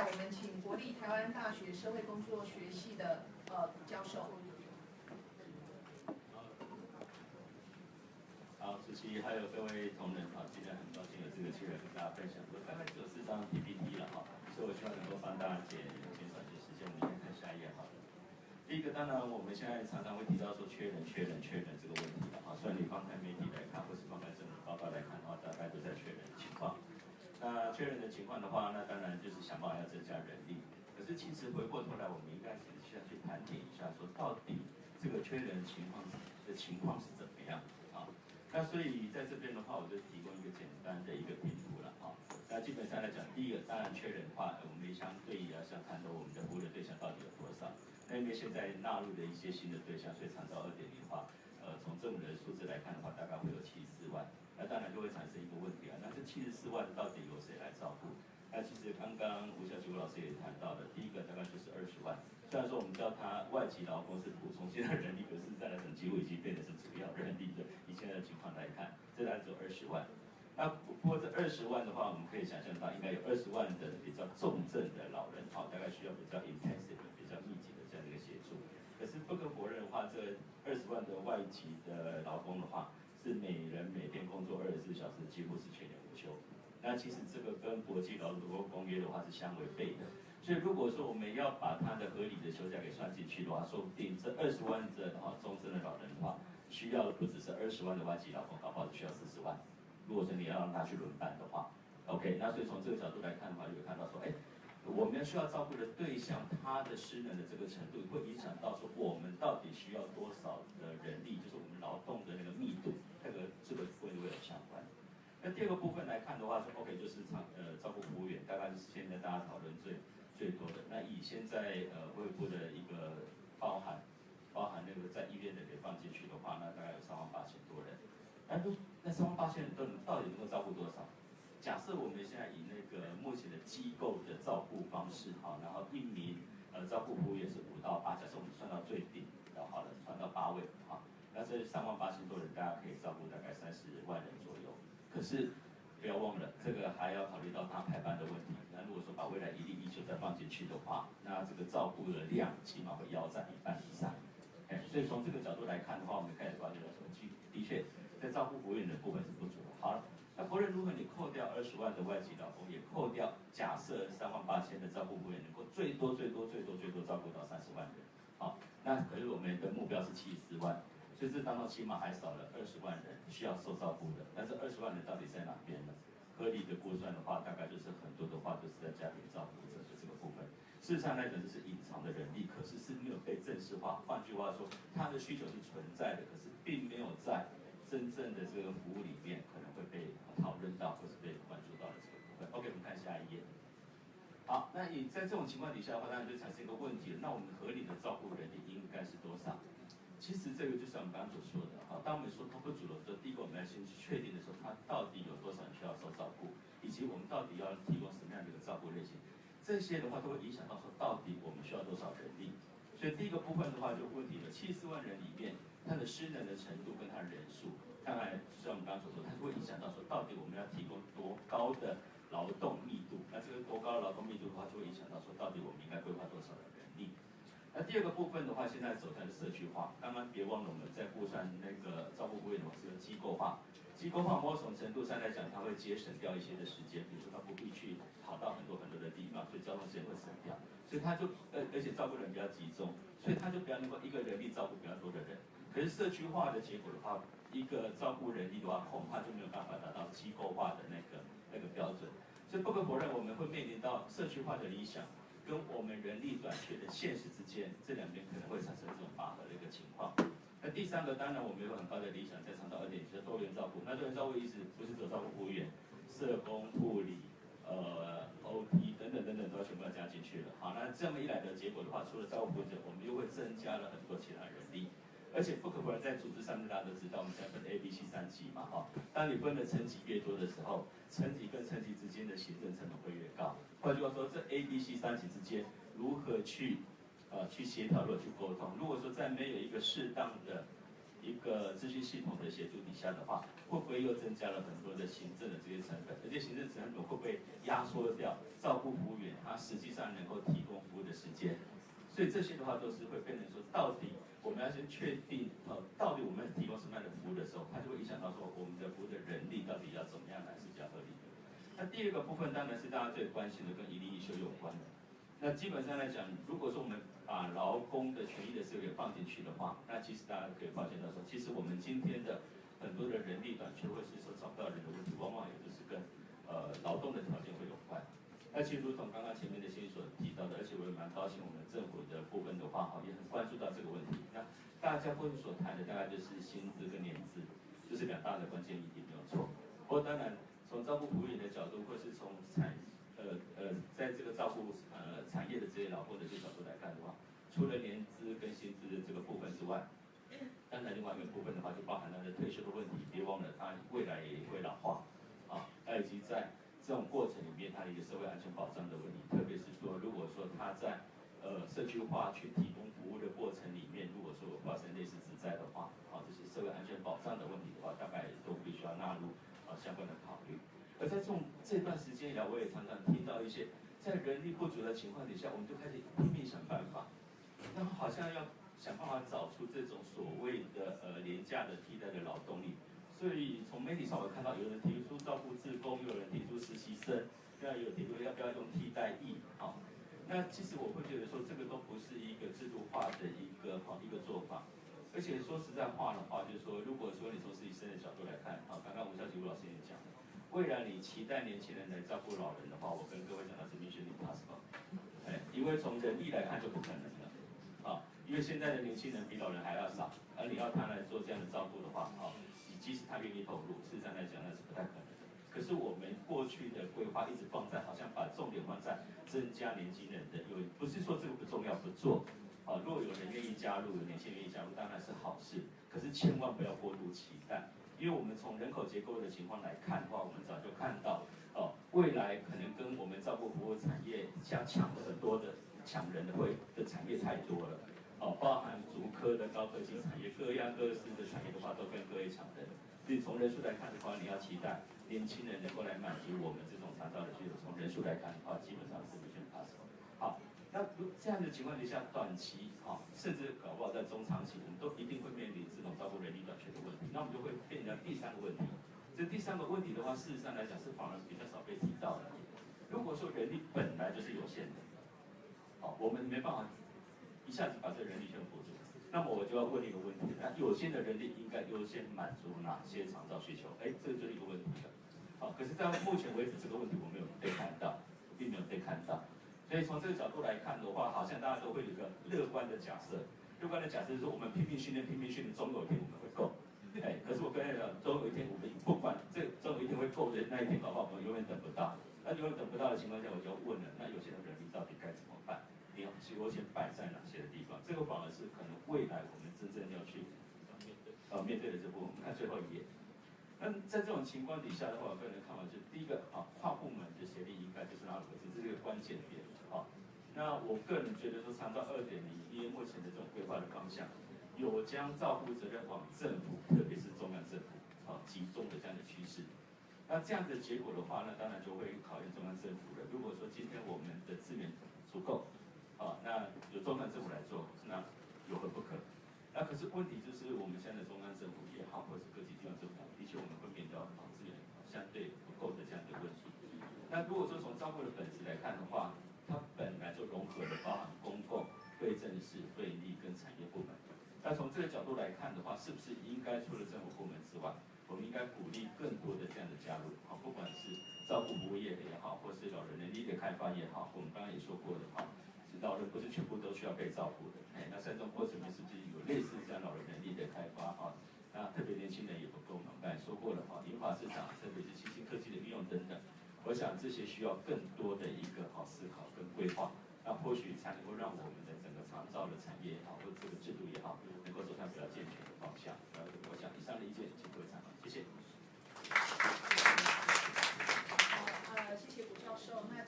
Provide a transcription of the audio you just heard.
来我们请国立台湾大学社会工作学系的教授。好，主席还有各位同仁哈，今天很高兴有这个机会跟大家分享。我大概只有4张 PPT 了哈，所以我希望能够帮大家减少一些时间。我们先看下一页好了。第一个，当然我们现在常常会提到说缺人这个问题了哈。虽然你放开媒体来看，或是放开政府报告来看的话，大概都在缺人的情况。那缺人的情况的话，那当然就是想办法要增加人力。可是其实回过头来，我们应该其实需要去盘点一下，说到底这个缺人情况是怎么样啊？那所以在这边的话，我就提供一个简单的一个评估了哈。那基本上来讲，第一个当然缺人的话，我们相对也要看到我们的服务的对象到底有多少。那因为现在纳入的一些新的对象，所以长照2.0的话，从政府的数字来看的话，大概会有74万。那当然就会产生一个问题啊，那这74万到底由谁来照顾？那其实刚刚吴小菊老师也谈到了，第一个大概就是20万。虽然说我们叫它外籍劳工是补充现在人力，可是再来讲几乎已经变成是主要人力的。以现在的情况来看，这大概只有20万。那不过这20万的话，我们可以想象到应该有20万的比较重症的老人，大概需要比较 intensive、比较密集的这样的一个协助。可是不可否认的话，这20万的外籍的劳工的话，是每人每天工作24小时，几乎是全年无休。那其实这个跟国际劳动公约的话是相违背的。所以如果说我们要把他的合理的休假给算进去的话，说不定这20万的终身的老人的话，需要不只是20万的外籍劳工，搞不好需要40万。如果说你要让他去轮班的话 ，OK， 那所以从这个角度来看的话，就会看到说，我们需要照顾的对象，他的失能的这个程度，会影响到说我们到底需要多少的人力，就是我们劳动的那个密度，这个会有相关。那第二个部分来看的话，说 OK 就是照顾服务员，大概是现在大家讨论最多的。那以现在卫部的一个包含那个在医院的给放进去的话，那大概有38000多人。那38000人到底能够照顾多少？假设我们现在以那个目前的机构的照顾方式然后1名照顾服务员是5到8，假设我们算到最顶的好了，算到8位那这38000多人，大家可以照顾大概30万人左右。可是不要忘了，这个还要考虑到他排班的问题。那如果说把未来1例1休再放进去的话，那这个照顾的量起码会腰斩1半以上。所以从这个角度来看的话，我们开始发觉到说，的确在照顾服务员的部分是不足的。好了，那不论如何，你扣掉20万的外籍劳工，也扣掉假设38000的照顾服务员能够最多照顾到30万人。好，那可是我们的目标是74万。所以这当中起码还少了20万人需要受照顾的，但是20万人到底在哪边呢？合理的估算的话，大概就是很多的话都是在家庭照顾者的这个部分。事实上来讲，这是隐藏的人力，可是是没有被正式化。换句话说，他的需求是存在的，可是并没有在真正的这个服务里面可能会被讨论到，或是被关注到的这个部分。OK， 我们看下一页。好，那在这种情况底下的话，当然就产生一个问题了。那我们合理的照顾人力应该是多少？其实这个就像我们刚刚所说的，当我们说他不足的时候，第一个我们要先去确定的时候，他到底有多少人需要受照顾，以及我们到底要提供什么样的一个照顾类型，这些的话都会影响到说到底我们需要多少人力。所以第一个部分的话就问题了，74万人里面，他的失能的程度跟他的人数，当然就像我们刚刚所说，它会影响到说到底我们要提供多高的劳动密度，那这个多高的劳动密度的话，就会影响到说到底我们应该规划多少的人力。那第二个部分的话，现在走向的社区化。刚刚别忘了，我们在估算那个照顾服务员的话是机构化。机构化某种程度上来讲，它会节省掉一些的时间，比如说他不必去跑到很多的地方，所以交通时间会省掉。所以他就而且照顾人比较集中，所以他就比较能够一个人力照顾比较多的人。可是社区化的结果的话，一个照顾人力的话，恐怕就没有办法达到机构化的那个标准。所以不可否认，我们会面临到社区化的理想跟我们人力短缺的现实之间，这两边可能会产生这种拔河的一个情况。那第三个，当然我们有很高的理想，在长照2.0，就是多元照顾。那多元照顾意思不是只有照顾服务员、社工、护理、OT 等等都要全部要加进去了。好，那这么一来的结果的话，除了照顾服务者，我们又会增加了很多其他人力。而且不可否认，在组织上面大家都知道，我们现在分 A、B、C、3级嘛，当你分的层级越多的时候，层级跟层级之间的行政成本会越高。换句话说，这 A、B、C、3级之间如何去协调，如何去沟通？如果说在没有一个适当的一个资讯系统的协助底下的话，会不会又增加了很多的行政的这些成本？而且行政成本会不会压缩掉照顾服务员他实际上能够提供服务的时间？所以这些的话都是会变成说，到底我们要先确定到底我们提供什么样的服务的时候，它就会影响到说我们的服务的人力到底要怎么样来是比较合理的。那第二个部分当然是大家最关心的跟一例一休有关的。那基本上来讲，如果说我们把劳工的权益的这个放进去的话，那其实大家可以发现到说，其实我们今天的很多的人力短缺，或是说找不到人的问题，往往也就是跟劳动的条件会有关。那其实如同刚刚前面的先生所提到的，而且我也蛮高兴我们政府的部分的话，也很关注到这个问题。那大家过去所谈的大概就是薪资跟年资，这是两大的关键议题，没有错。不过当然，从照顾服务员的角度，或是从在这个照顾产业的这些劳工的这个角度来看的话，除了年资跟薪资的这个部分之外，当然另外一个部分的话，就包含他的退休的问题，别忘了他未来也会老化，以及在这种过程里面，它的一个社会安全保障的问题，特别是说，如果说他在社区化去提供服务的过程里面，如果说有发生类似职灾的话，这些社会安全保障的问题的话，大概都必须要纳入相关的考虑。而在这段时间以来，我也常常听到一些在人力不足的情况底下，我们就开始拼命想办法，然后好像要想办法找出这种所谓的廉价的替代的劳动力。所以从媒体上我看到有人提出照顾志工，有人提出实习生，有提出要不要用替代役，那其实我会觉得说这个都不是一个制度化的一个做法，而且说实在话的话，就是说如果说你从实习生的角度来看，刚刚吴小姐吴老师也讲了，未来你期待年轻人来照顾老人的话，我跟各位讲的是 mission impossible， 因为从人力来看就不可能了，因为现在的年轻人比老人还要少，而你要他来做这样的照顾的话，即使他愿意投入，事实上来讲那是不太可能的。可是我们过去的规划一直放在，好像把重点放在增加年轻人的不是说这个不重要不做，如果有人愿意加入，有年轻人愿意加入，当然是好事。可是千万不要过度期待，因为我们从人口结构的情况来看的话，我们早就看到，未来可能跟我们照顾服务产业相抢的很多的抢人的产业太多了。包含竹科的高科技产业，各样各式的产业的话，都跟各位抢人。所以从人数来看的话，你要期待年轻人能够来满足我们这种长照的需求。从人数来看的话，基本上是mission impossible。好，那这样的情况之下，短期甚至搞不好在中长期，我们都一定会面临这种照顾人力短缺的问题。那我们就会变成第三个问题。这第三个问题的话，事实上来讲是反而比较少被提到的。如果说人力本来就是有限的，我们没办法一下子把这人力全补足，那么我就要问一个问题：那有限的人力应该优先满足哪些长照需求？这就是一个问题了。可是到目前为止，这个问题我没有被看到，并没有被看到。所以从这个角度来看的话，好像大家都会有一个乐观的假设。乐观的假设是说，我们拼命训练，总有一天我们会够。可是我跟你讲，总有一天我们不管总有一天会够的那一天，搞不好我们永远等不到。那永远等不到的情况下，我就问了：那有些人力到底该怎么办？你要优先摆在哪些的地方？这个反而是可能未来我们真正要去面对的这部分。我们看最后一页。那在这种情况底下的话，我个人的看法就是，第一个跨部门的协力应该就是拉合这是一个关键点。那我个人觉得说，长照2.0，因为目前的这种规划的方向，有将照顾责任往政府，特别是中央政府集中的这样的趋势。那这样的结果的话，那当然就会考验中央政府了。如果说今天我们的资源足够，那有中央政府来做，那有何不可？那可是问题就是，我们现在的中央政府也好，或者是各级地方政府，的确我们会面临到资源相对不够的这样的问题。那如果说从照顾的本质来看的话，它本来就融合了包含公共、非正式、对立跟产业部门。那从这个角度来看的话，是不是应该除了政府部门之外，我们应该鼓励更多的这样的加入？不管是照顾服务业也好，或是老人能力的开发也好，我们刚刚也说过的老人不是全部都需要被照顾的。那在这种过程里面，是不是有类似这样老人能力的开发那特别年轻人也不够嘛，刚才说过了银发市场，特别是新兴科技的运用等等，我想这些需要更多的一个思考跟规划，那或许才能够让我们的整个长照的产业或者这个制度